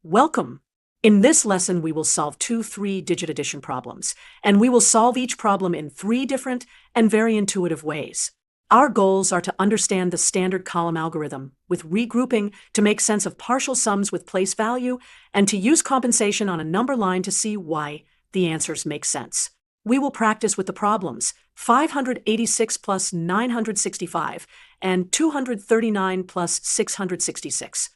Welcome! In this lesson, we will solve two 3-digit addition problems, and we will solve each problem in 3 different and very intuitive ways. Our goals are to understand the standard column algorithm with regrouping to make sense of partial sums with place value and to use compensation on a number line to see why the answers make sense. We will practice with the problems 586 plus 965 and 239 plus 666.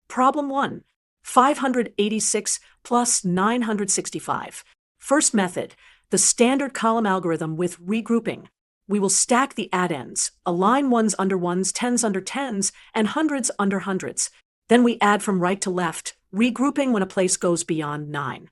Problem 1. 586 plus 965. First method, the standard column algorithm with regrouping. We will stack the addends, align ones under ones, tens under tens, and hundreds under hundreds. Then we add from right to left, regrouping when a place goes beyond 9.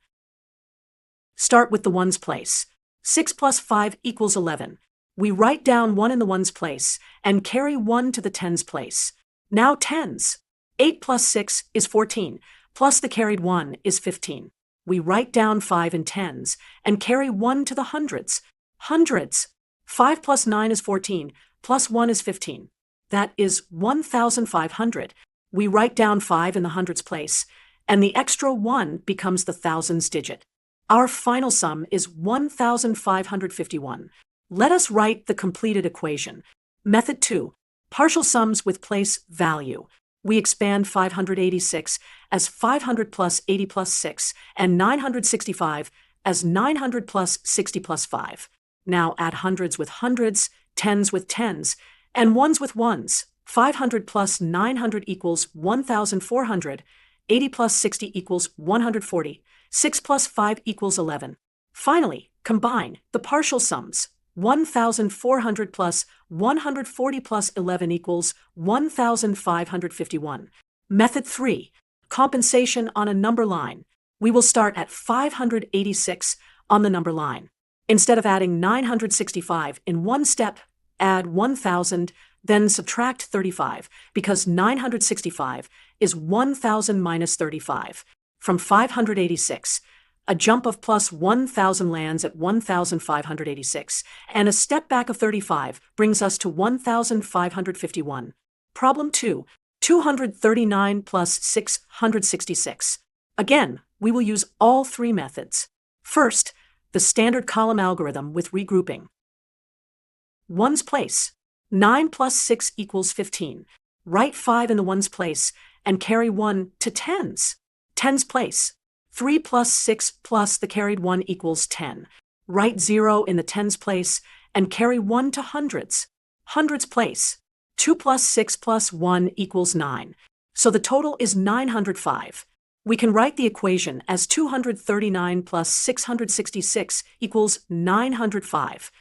Start with the ones place. 6 plus 5 equals 11. We write down 1 in the ones place and carry 1 to the tens place. Now tens. 8 plus 6 is 14, plus the carried 1 is 15. We write down 5 in tens and carry 1 to the hundreds. Hundreds. 5 plus 9 is 14, plus 1 is 15. That is 1,500. We write down 5 in the hundreds place, and the extra 1 becomes the thousands digit. Our final sum is 1,551. Let us write the completed equation. Method 2. Partial sums with place value. We expand 586 as 500 plus 80 plus 6 and 965 as 900 plus 60 plus 5. Now add hundreds with hundreds, tens with tens, and ones with ones. 500 plus 900 equals 1,400. 80 plus 60 equals 140. 6 plus 5 equals 11. Finally, combine the partial sums. 1,400 plus 140 plus 11 equals 1,551. Method 3. Compensation on a number line. We will start at 586 on the number line. Instead of adding 965 in one step, add 1,000, then subtract 35, because 965 is 1,000 minus 35. From 586, a jump of plus 1,000 lands at 1,586, and a step back of 35 brings us to 1,551. Problem 2, 239 plus 666. Again, we will use all 3 methods. First, the standard column algorithm with regrouping. Ones place. 9 plus 6 equals 15. Write 5 in the ones place and carry 1 to tens. Tens place. 3 plus 6 plus the carried 1 equals 10. Write 0 in the tens place and carry 1 to hundreds. Hundreds place. 2 plus 6 plus 1 equals 9. So the total is 905. We can write the equation as 239 plus 666 equals 905.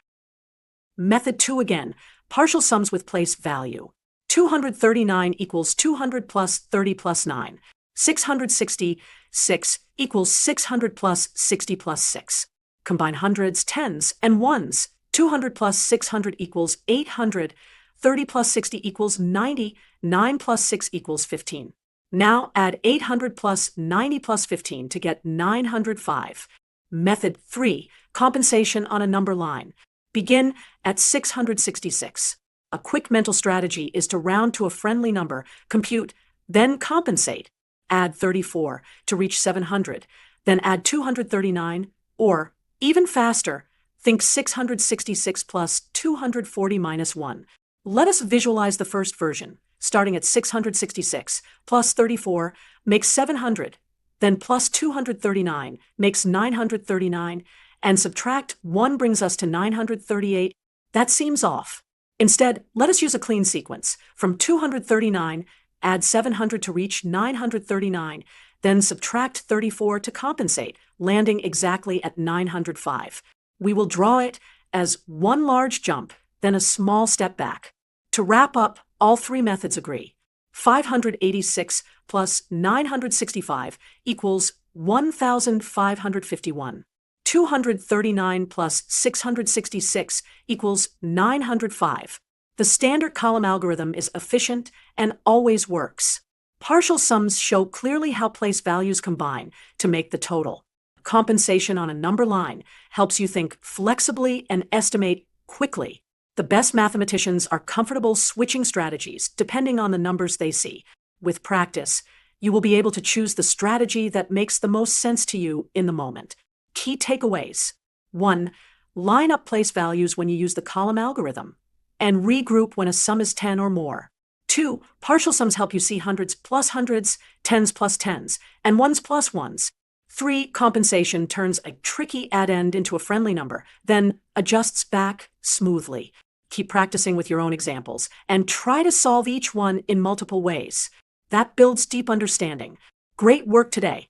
Method 2 again, partial sums with place value. 239 equals 200 plus 30 plus 9. 666 equals 600 plus 60 plus 6. Combine hundreds, tens, and ones. 200 plus 600 equals 800. 30 plus 60 equals 90. 9 plus 6 equals 15. Now add 800 plus 90 plus 15 to get 905. Method 3. Compensation on a number line. Begin at 666. A quick mental strategy is to round to a friendly number, compute, then compensate. Add 34 to reach 700, then add 239, or, even faster, think 666 plus 240 minus 1. Let us visualize the first version. Starting at 666 plus 34 makes 700, then plus 239 makes 939, and subtract 1 brings us to 938. That seems off. Instead, let us use a clean sequence. From 239, add 700 to reach 939, then subtract 34 to compensate, landing exactly at 905. We will draw it as one large jump, then a small step back. To wrap up, all 3 methods agree. 586 plus 965 equals 1,551. 239 plus 666 equals 905. The standard column algorithm is efficient and always works. Partial sums show clearly how place values combine to make the total. Compensation on a number line helps you think flexibly and estimate quickly. The best mathematicians are comfortable switching strategies depending on the numbers they see. With practice, You will be able to choose the strategy that makes the most sense to you in the moment. Key takeaways. 1. Line up place values when you use the column algorithm, and regroup when a sum is 10 or more. 2. Partial sums help you see hundreds plus hundreds, tens plus tens, and ones plus ones. 3. Compensation turns a tricky addend into a friendly number, then adjusts back smoothly. Keep practicing with your own examples, and try to solve each one in multiple ways. That builds deep understanding. Great work today.